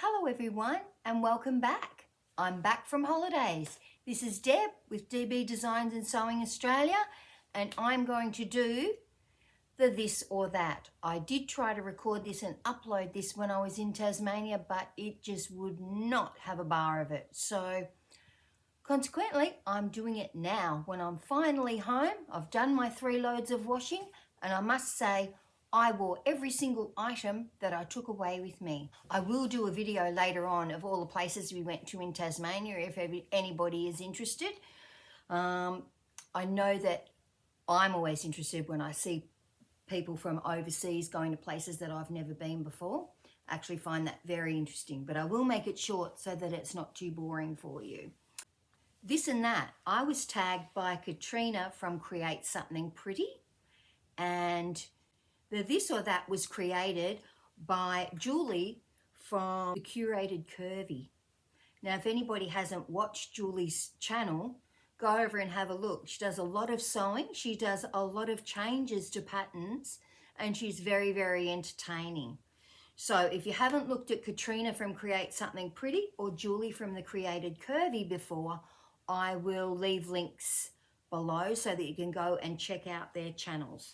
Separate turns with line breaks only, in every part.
Hello everyone and welcome back. I'm back from holidays. This is Deb with DB Designs and Sewing Australia, and I'm going to do the this or that. I did try to record this and upload this when I was in Tasmania, but it just would not have a bar of it. So consequently, I'm doing it now when I'm finally home. I've done my 3 loads of washing, and I must say I wore every single item that I took away with me. I will do a video later on of all the places we went to in Tasmania if anybody is interested. I know that I'm always interested when I see people from overseas going to places that I've never been before. I actually find that very interesting, but I will make it short so that it's not too boring for you. This and that, I was tagged by Katrina from Create Something Pretty, and the this or that was created by Julie from the Curated Curvy. Now, if anybody hasn't watched Julie's channel, go over and have a look. She does a lot of sewing. She does a lot of changes to patterns, and she's very, very entertaining. So if you haven't looked at Katrina from Create Something Pretty or Julie from the Created Curvy before, I will leave links below so that you can go and check out their channels.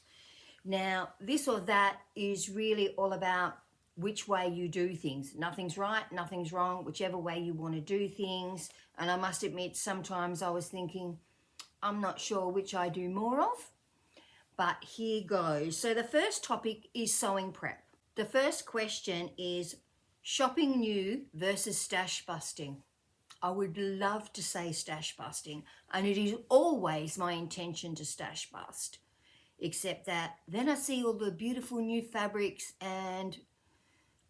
Now, this or that is really all about which way you do things. Nothing's right, nothing's wrong, whichever way you want to do things. And I must admit, sometimes I was thinking, I'm not sure which I do more of, but here goes. So the first topic is sewing prep. The first question is shopping new versus stash busting. I would love to say stash busting, and it is always my intention to stash bust. Except that then I see all the beautiful new fabrics and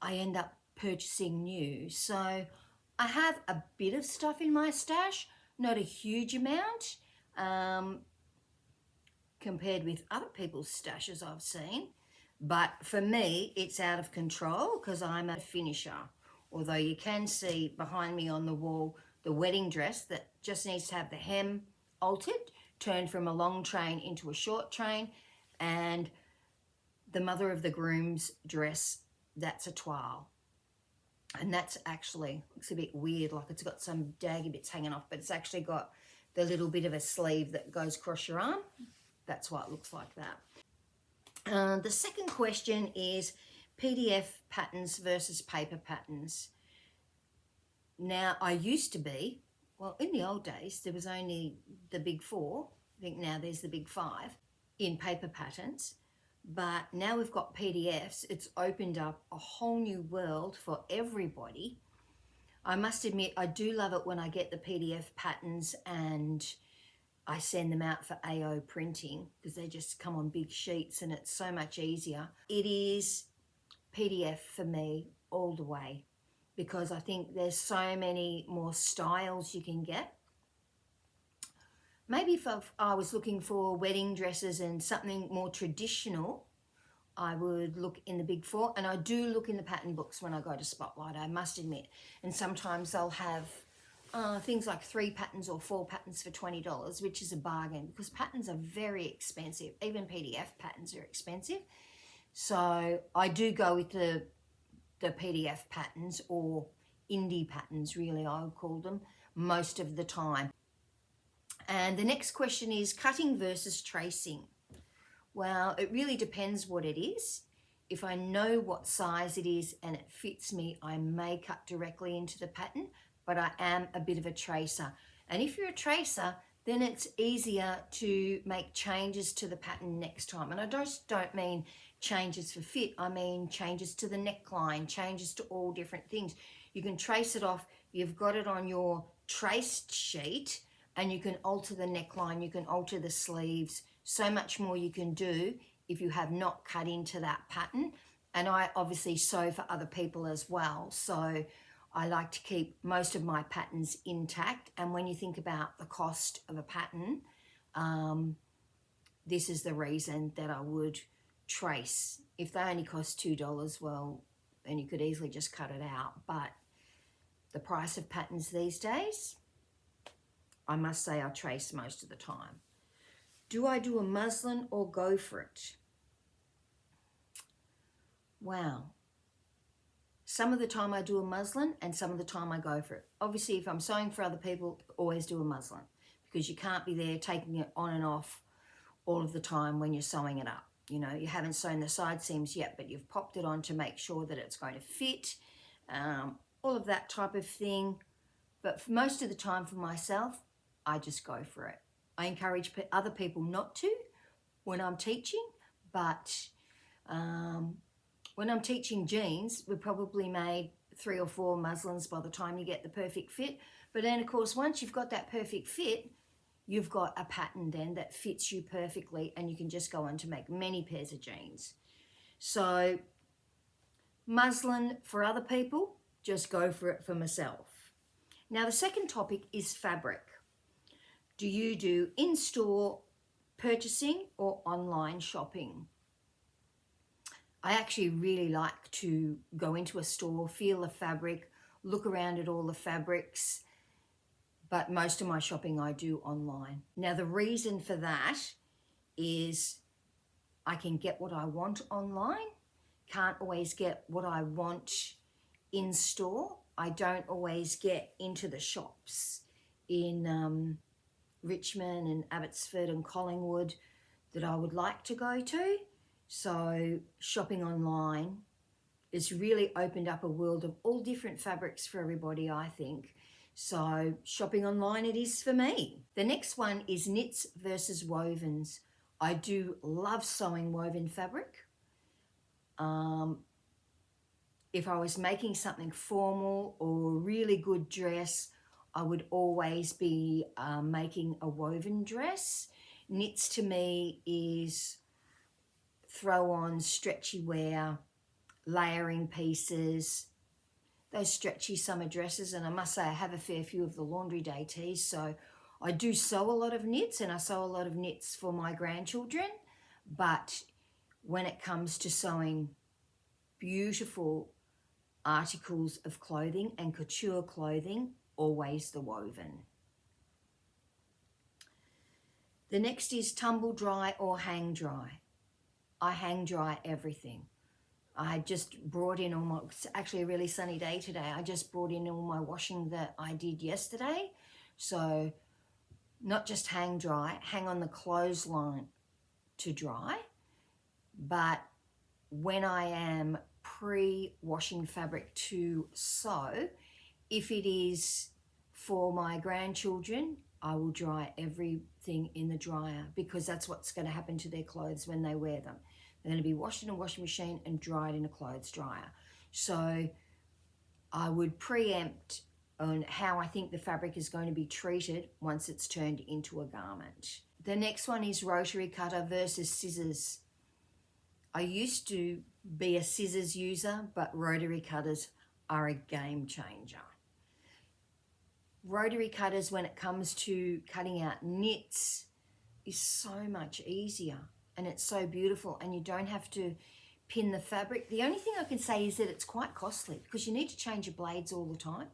I end up purchasing new. So I have a bit of stuff in my stash, not a huge amount compared with other people's stashes I've seen. But for me, it's out of control because I'm a finisher. Although you can see behind me on the wall the wedding dress that just needs to have the hem altered, turned from a long train into a short train, and the mother of the groom's dress, that's a toile. And that's actually, looks a bit weird, like it's got some daggy bits hanging off, but it's actually got the little bit of a sleeve that goes across your arm. That's why it looks like that. The second question is PDF patterns versus paper patterns. Now, I used to be, well, in the old days, there was only the big 4. I think now there's the big 5 in paper patterns. But now we've got PDFs. It's opened up a whole new world for everybody. I must admit, I do love it when I get the PDF patterns and I send them out for AO printing because they just come on big sheets and it's so much easier. It is PDF for me all the way, because I think there's so many more styles you can get. Maybe if I was looking for wedding dresses and something more traditional, I would look in the big 4. And I do look in the pattern books when I go to Spotlight, I must admit. And sometimes they'll have things like 3 patterns or 4 patterns for $20, which is a bargain because patterns are very expensive. Even PDF patterns are expensive. So I do go with the PDF patterns, or indie patterns really I would call them, most of the time. And the next question is cutting versus tracing. Well, it really depends what it is. If I know what size it is and it fits me, I may cut directly into the pattern, but I am a bit of a tracer. And if you're a tracer, then it's easier to make changes to the pattern next time. And I just don't mean changes for fit, I mean changes to the neckline, changes to all different things. You can trace it off, you've got it on your traced sheet, and you can alter the neckline, you can alter the sleeves, so much more you can do if you have not cut into that pattern. And I obviously sew for other people as well, so I like to keep most of my patterns intact. And when you think about the cost of a pattern, this is the reason that I would trace. If they only cost $2, well, then you could easily just cut it out. But the price of patterns these days, I must say I trace most of the time. Do I do a muslin or go for it? Wow. Some of the time I do a muslin and some of the time I go for it. Obviously, if I'm sewing for other people, always do a muslin because you can't be there taking it on and off all of the time when you're sewing it up. You know, you haven't sewn the side seams yet, but you've popped it on to make sure that it's going to fit, all of that type of thing. But for most of the time for myself, I just go for it. I encourage other people not to when I'm teaching, but when I'm teaching jeans, we probably made 3 or 4 muslins by the time you get the perfect fit. But then, of course, once you've got that perfect fit, you've got a pattern then that fits you perfectly, and you can just go on to make many pairs of jeans. So muslin for other people, just go for it for myself. Now, the second topic is fabric. Do you do in-store purchasing or online shopping? I actually really like to go into a store, feel the fabric, look around at all the fabrics, but most of my shopping I do online. Now, the reason for that is I can get what I want online, can't always get what I want in store. I don't always get into the shops in Richmond and Abbotsford and Collingwood that I would like to go to. So shopping online has really opened up a world of all different fabrics for everybody, I think. So shopping online it is for me. The next one is knits versus wovens. I do love sewing woven fabric. If I was making something formal or a really good dress, I would always be making a woven dress. Knits to me is throw on stretchy wear, layering pieces, those stretchy summer dresses. And I must say I have a fair few of the laundry day tees, so I do sew a lot of knits, and I sew a lot of knits for my grandchildren. But when it comes to sewing beautiful articles of clothing and couture clothing, always the woven. The next is tumble dry or hang dry. I hang dry everything. I just brought in all my, it's actually a really sunny day today, I just brought in all my washing that I did yesterday. So not just hang dry, hang on the clothesline to dry, but when I am pre-washing fabric to sew, if it is for my grandchildren, I will dry everything in the dryer, because that's what's going to happen to their clothes when they wear them. They're going to be washed in a washing machine and dried in a clothes dryer. So I would preempt on how I think the fabric is going to be treated once it's turned into a garment. The next one is rotary cutter versus scissors. I used to be a scissors user, but rotary cutters are a game changer. Rotary cutters, when it comes to cutting out knits, is so much easier, and it's so beautiful, and you don't have to pin the fabric. The only thing I can say is that it's quite costly, because you need to change your blades all the time.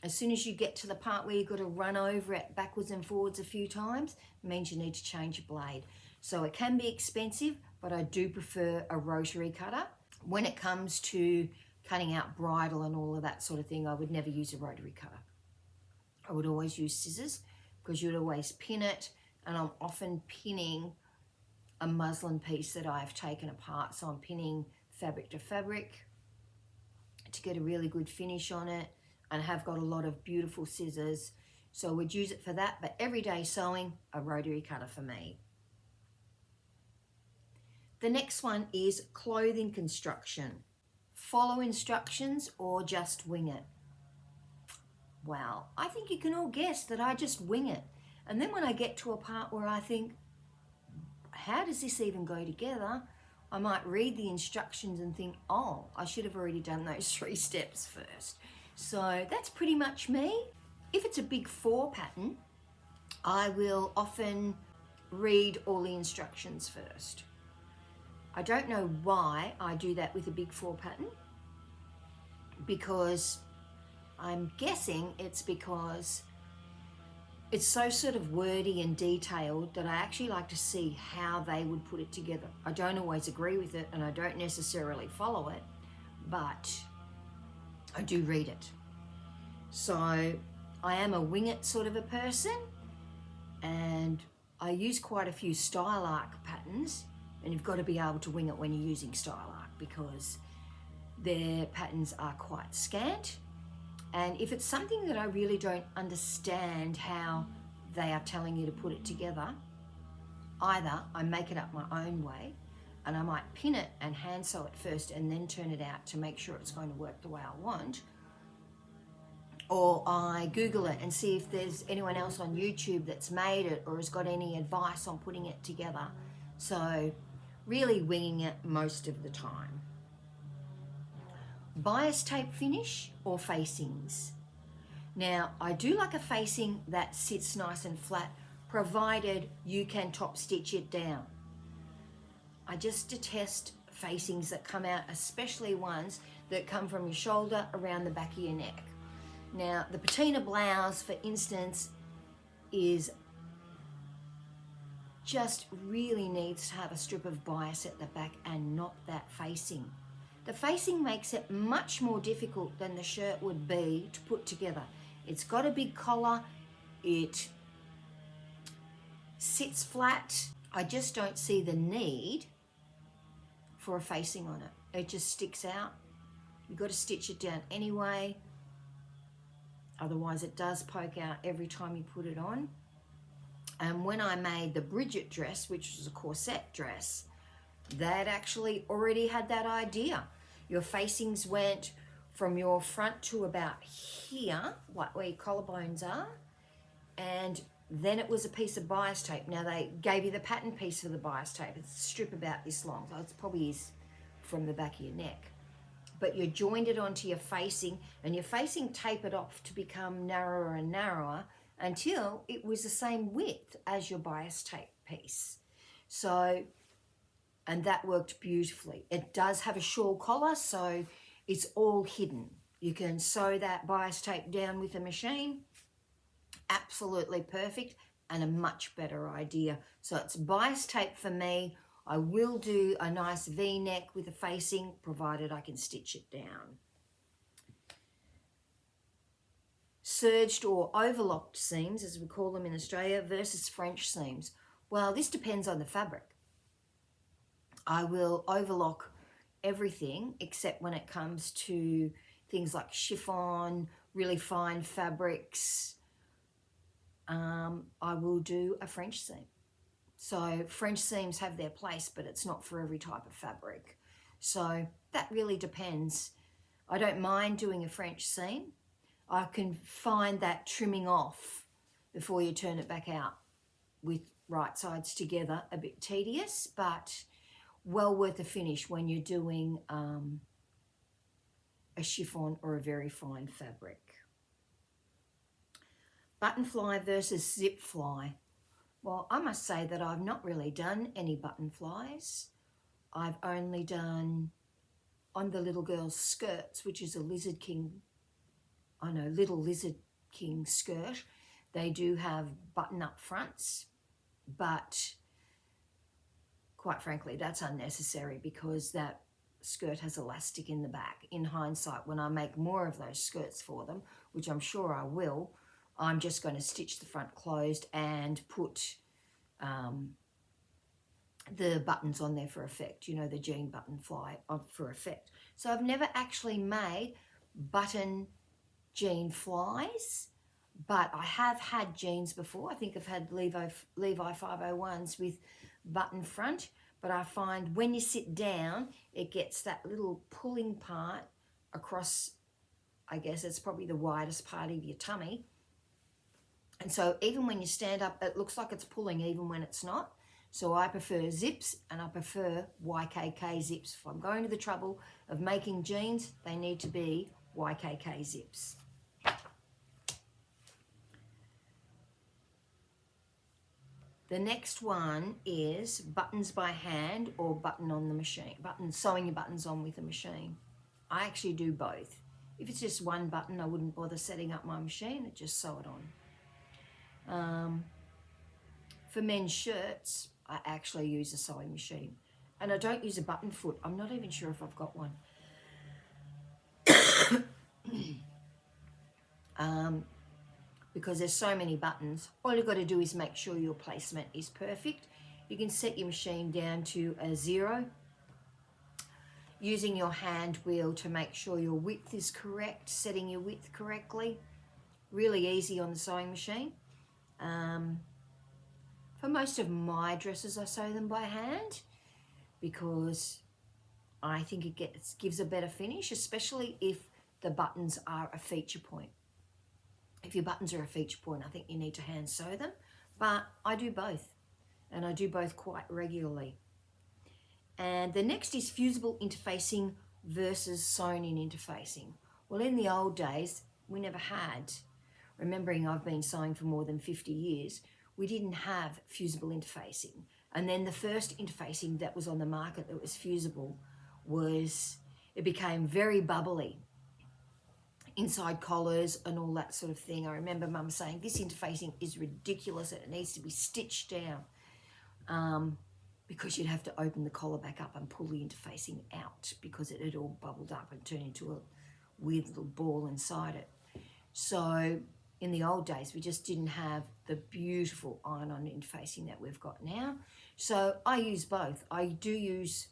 As soon as you get to the part where you've got to run over it backwards and forwards a few times, it means you need to change your blade. So it can be expensive, but I do prefer a rotary cutter. When it comes to cutting out bridle and all of that sort of thing, I would never use a rotary cutter. I would always use scissors, because you'd always pin it, and I'm often pinning a muslin piece that I've taken apart. So I'm pinning fabric to fabric to get a really good finish on it, and I have got a lot of beautiful scissors, so I would use it for that. But everyday sewing, a rotary cutter for me. The next one is clothing construction. Follow instructions or just wing it? Well, I think you can all guess that I just wing it. And then when I get to a part where I think, how does this even go together? I might read the instructions and think, oh, I should have already done those 3 steps first. So that's pretty much me. If it's a big 4 pattern, I will often read all the instructions first. I don't know why I do that with a big 4 pattern, because I'm guessing it's because it's so sort of wordy and detailed that I actually like to see how they would put it together. I don't always agree with it, and I don't necessarily follow it, but I do read it. So I am a wing it sort of a person, and I use quite a few style arc patterns, and you've got to be able to wing it when you're using style arc because their patterns are quite scant. And if it's something that I really don't understand how they are telling you to put it together, either I make it up my own way, and I might pin it and hand sew it first and then turn it out to make sure it's going to work the way I want, or I Google it and see if there's anyone else on YouTube that's made it or has got any advice on putting it together. So really winging it most of the time. Bias tape finish or facings. Now, I do like a facing that sits nice and flat, provided you can top stitch it down. I just detest facings that come out, especially ones that come from your shoulder around the back of your neck. Now, the patina blouse, for instance, is just really needs to have a strip of bias at the back and not that facing. The facing makes it much more difficult than the shirt would be to put together. It's got a big collar, it sits flat. I just don't see the need for a facing on it. It just sticks out. You've got to stitch it down anyway. Otherwise it does poke out every time you put it on. And when I made the Bridget dress, which was a corset dress, that actually already had that idea. Your facings went from your front to about here, like where your collarbones are, and then it was a piece of bias tape. Now they gave you the pattern piece for the bias tape. It's a strip about this long, so it's probably is from the back of your neck. But you joined it onto your facing, and your facing tapered off to become narrower and narrower until it was the same width as your bias tape piece. So, and that worked beautifully. It does have a shawl collar, so it's all hidden. You can sew that bias tape down with a machine. Absolutely perfect and a much better idea. So it's bias tape for me. I will do a nice V-neck with a facing, provided I can stitch it down. Surged or overlocked seams, as we call them in Australia, versus French seams. Well, this depends on the fabric. I will overlock everything except when it comes to things like chiffon, really fine fabrics. I will do a French seam. So French seams have their place, but it's not for every type of fabric. So that really depends. I don't mind doing a French seam. I can find that trimming off before you turn it back out with right sides together a bit tedious, but well worth a finish when you're doing a chiffon or a very fine fabric. Button fly versus zip fly. Well, I must say that I've not really done any button flies. I've only done on the little girl's skirts, which is a Lizard King, little Lizard King skirt. They do have button up fronts, but quite frankly, that's unnecessary because that skirt has elastic in the back. In hindsight, when I make more of those skirts for them, which I'm sure I will, I'm just going to stitch the front closed and put the buttons on there for effect, the jean button fly on for effect. So I've never actually made button jean flies, but I have had jeans before. I think I've had Levi 501s with button front, but I find when you sit down, it gets that little pulling part across, I guess it's probably the widest part of your tummy. And so even when you stand up, it looks like it's pulling even when it's not. So I prefer zips, and I prefer YKK zips. If I'm going to the trouble of making jeans, they need to be YKK zips. The next one is buttons by hand or button on the machine, sewing your buttons on with a machine. I actually do both. If it's just one button, I wouldn't bother setting up my machine, I'd just sew it on. For men's shirts, I actually use a sewing machine, and I don't use a button foot. I'm not even sure if I've got one. because there's so many buttons. All you've got to do is make sure your placement is perfect. You can set your machine down to a 0, using your hand wheel to make sure your width is correct, setting your width correctly. Really easy on the sewing machine. For most of my dresses, I sew them by hand because I think it gives a better finish, especially if the buttons are a feature point. If your buttons are a feature point, I think you need to hand sew them, but I do both, and I do both quite regularly. And the next is fusible interfacing versus sewn-in interfacing. Well, in the old days, we never had, remembering I've been sewing for more than 50 years, we didn't have fusible interfacing. And then the first interfacing that was on the market that was fusible it became very bubbly. Inside collars and all that sort of thing. I remember Mum saying, this interfacing is ridiculous, it needs to be stitched down. Because you'd have to open the collar back up and pull the interfacing out because it had all bubbled up and turned into a weird little ball inside it. So in the old days, we just didn't have the beautiful iron-on interfacing that we've got now. So I use both. I do use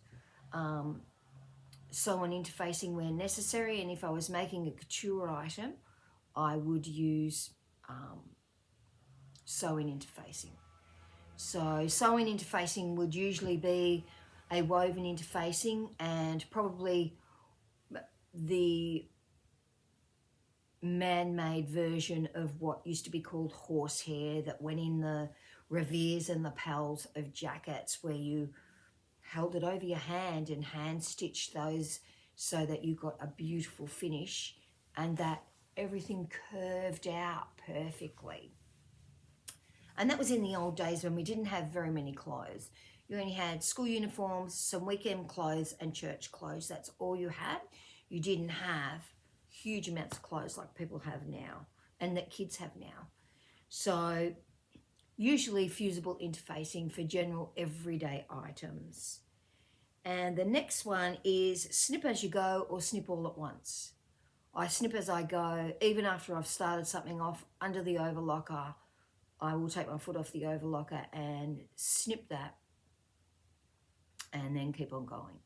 sew-on interfacing where necessary, and if I was making a couture item, I would use sew-in interfacing. So sew-in interfacing would usually be a woven interfacing, and probably the man-made version of what used to be called horsehair that went in the revers and the pals of jackets, where you held it over your hand and hand stitched those so that you got a beautiful finish and that everything curved out perfectly. And that was in the old days when we didn't have very many clothes. You only had school uniforms, some weekend clothes and church clothes. That's all you had. You didn't have huge amounts of clothes like people have now and that kids have now. So usually fusible interfacing for general everyday items. And the next one is snip as you go or snip all at once. I snip as I go. Even after I've started something off under the overlocker, I will take my foot off the overlocker and snip that and then keep on going.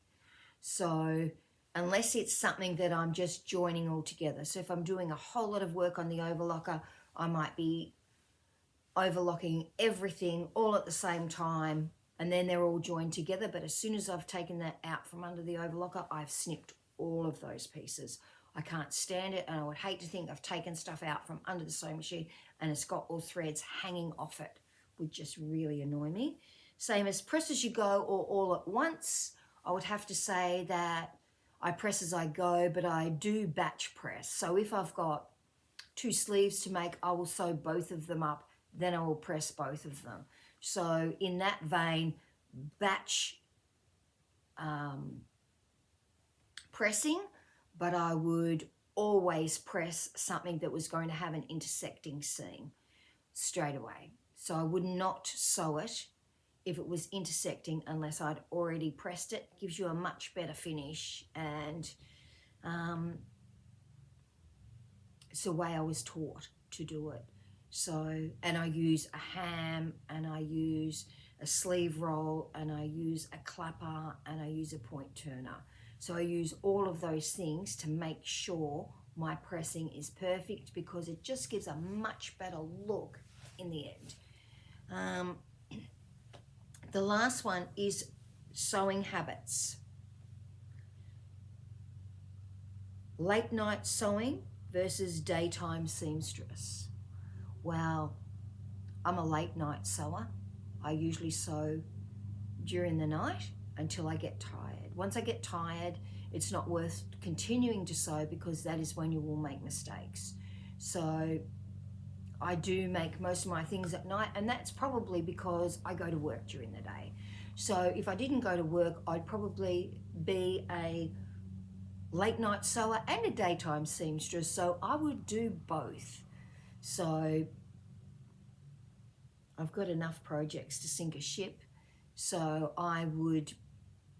So unless it's something that I'm just joining all together. So if I'm doing a whole lot of work on the overlocker, I might be overlocking everything all at the same time, and then they're all joined together. But as soon as I've taken that out from under the overlocker, I've snipped all of those pieces. I can't stand it, and I would hate to think I've taken stuff out from under the sewing machine and it's got all threads hanging off it. Would just really annoy me. Same as press as you go or all at once. I would have to say that I press as I go, but I do batch press. So if I've got 2 sleeves to make, I will sew both of them up, then I will press both of them. So in that vein, batch pressing, but I would always press something that was going to have an intersecting seam straight away. So I would not sew it if it was intersecting unless I'd already pressed it. It gives you a much better finish, and it's the way I was taught to do it. So, and I use a ham, and I use a sleeve roll, and I use a clapper, and I use a point turner. So I use all of those things to make sure my pressing is perfect, because it just gives a much better look in the end. The last one is sewing habits. Late night sewing versus daytime seamstress. Well, I'm a late night sewer. I usually sew during the night until I get tired. Once I get tired, it's not worth continuing to sew, because that is when you will make mistakes. So I do make most of my things at night, and that's probably because I go to work during the day. So if I didn't go to work, I'd probably be a late night sewer and a daytime seamstress. So I would do both. So I've got enough projects to sink a ship. So I would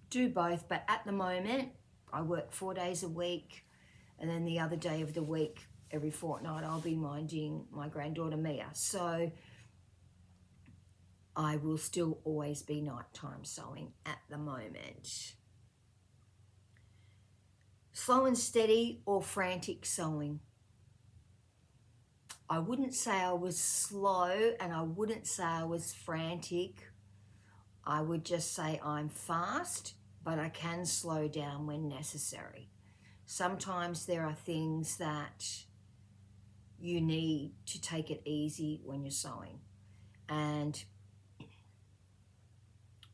do both, but at the moment I work 4 days a week, And then the other day of the week, every fortnight, I'll be minding my granddaughter Mia. So I will still always be nighttime sewing at the moment. Slow and steady or frantic sewing? I wouldn't say I was slow and I wouldn't say I was frantic. I would just say I'm fast, but I can slow down when necessary. Sometimes there are things that you need to take it easy when you're sewing. And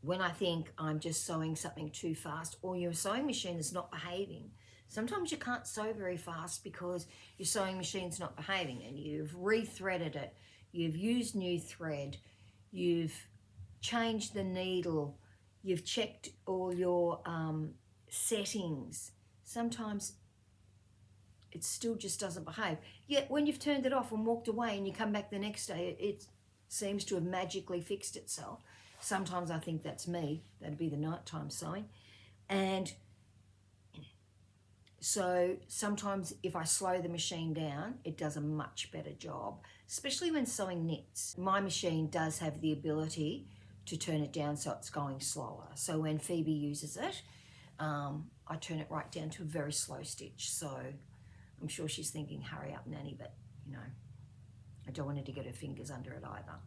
when I think I'm just sewing something too fast or your sewing machine is not behaving, sometimes you can't sew very fast because your sewing machine's not behaving and you've rethreaded it, you've used new thread, you've changed the needle, you've checked all your settings. Sometimes it still just doesn't behave. Yet when you've turned it off and walked away and you come back the next day, it seems to have magically fixed itself. Sometimes I think that's me. That'd be the nighttime sewing. And so sometimes if I slow the machine down, it does a much better job, especially when sewing knits. My machine does have the ability to turn it down so it's going slower. So when Phoebe uses it, I turn it right down to a very slow stitch. So I'm sure she's thinking, hurry up, Nanny, but you know, I don't want her to get her fingers under it either.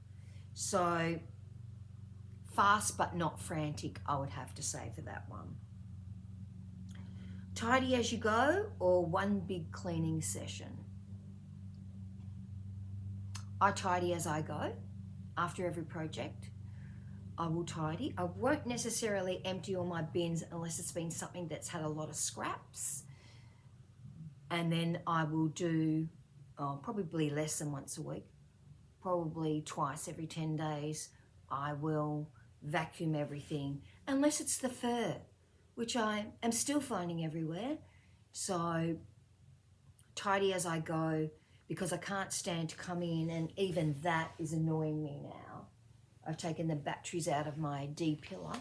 So fast but not frantic, I would have to say for that one. Tidy as you go or one big cleaning session? I tidy as I go. After every project, I will tidy. I won't necessarily empty all my bins unless it's been something that's had a lot of scraps. And then I will do probably less than once a week, probably twice every 10 days. I will vacuum everything, unless it's the fur, which I am still finding everywhere. So tidy as I go, because I can't stand to come in, and even that is annoying me now. I've taken the batteries out of my de-pillar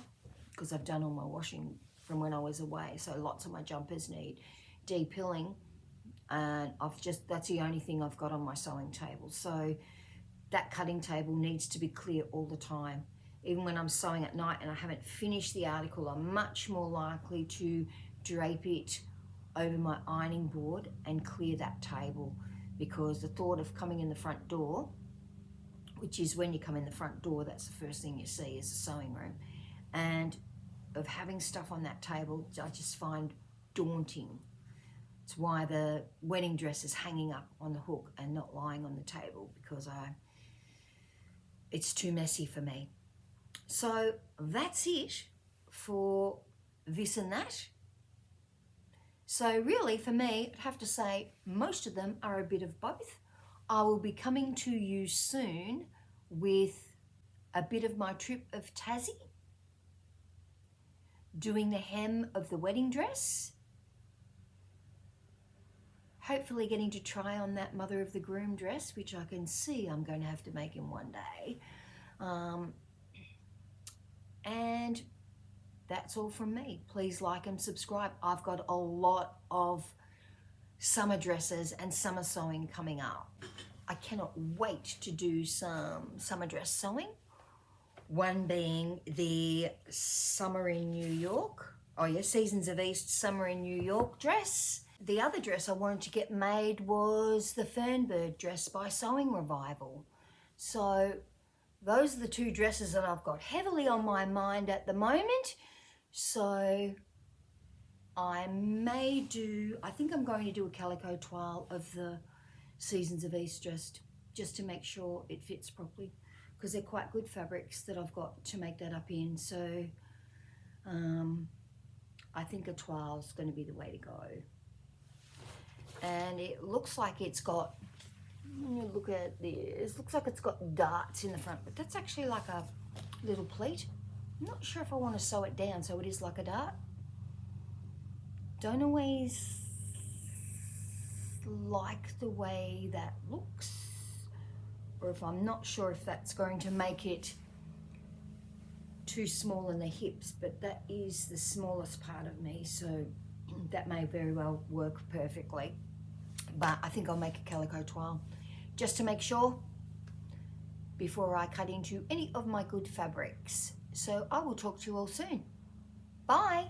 because I've done all my washing from when I was away. So lots of my jumpers need de-pilling, and that's the only thing I've got on my sewing table. So that cutting table needs to be clear all the time. Even when I'm sewing at night and I haven't finished the article, I'm much more likely to drape it over my ironing board and clear that table, because the thought of coming in the front door, which is when you come in the front door, that's the first thing you see is the sewing room, and of having stuff on that table, I just find daunting. It's why the wedding dress is hanging up on the hook and not lying on the table, because it's too messy for me. So that's it for this and that. So really for me, I'd have to say most of them are a bit of both. I will be coming to you soon with a bit of my trip of Tassie, doing the hem of the wedding dress, hopefully getting to try on that mother of the groom dress, which I can see I'm going to have to make in one day. And that's all from me. Please like and subscribe. I've got a lot of summer dresses and summer sewing coming up. I cannot wait to do some summer dress sewing. One being the Summer in New York. Oh yeah, Seasons of East Summer in New York dress. The other dress I wanted to get made was the Fernbird dress by Sewing Revival. So those are the two dresses that I've got heavily on my mind at the moment. So I think I'm going to do a calico toile of the Seasons of East dress, just to make sure it fits properly, because they're quite good fabrics that I've got to make that up in. So I think a toile is going to be the way to go. And it looks like it's got, look at this, looks like it's got darts in the front, but that's actually like a little pleat. I'm not sure if I want to sew it down so it is like a dart. Don't always like the way that looks, or if I'm not sure if that's going to make it too small in the hips, but that is the smallest part of me, so That may very well work perfectly, but I think I'll make a calico toile just to make sure before I cut into any of my good fabrics. So I will talk to you all soon. Bye.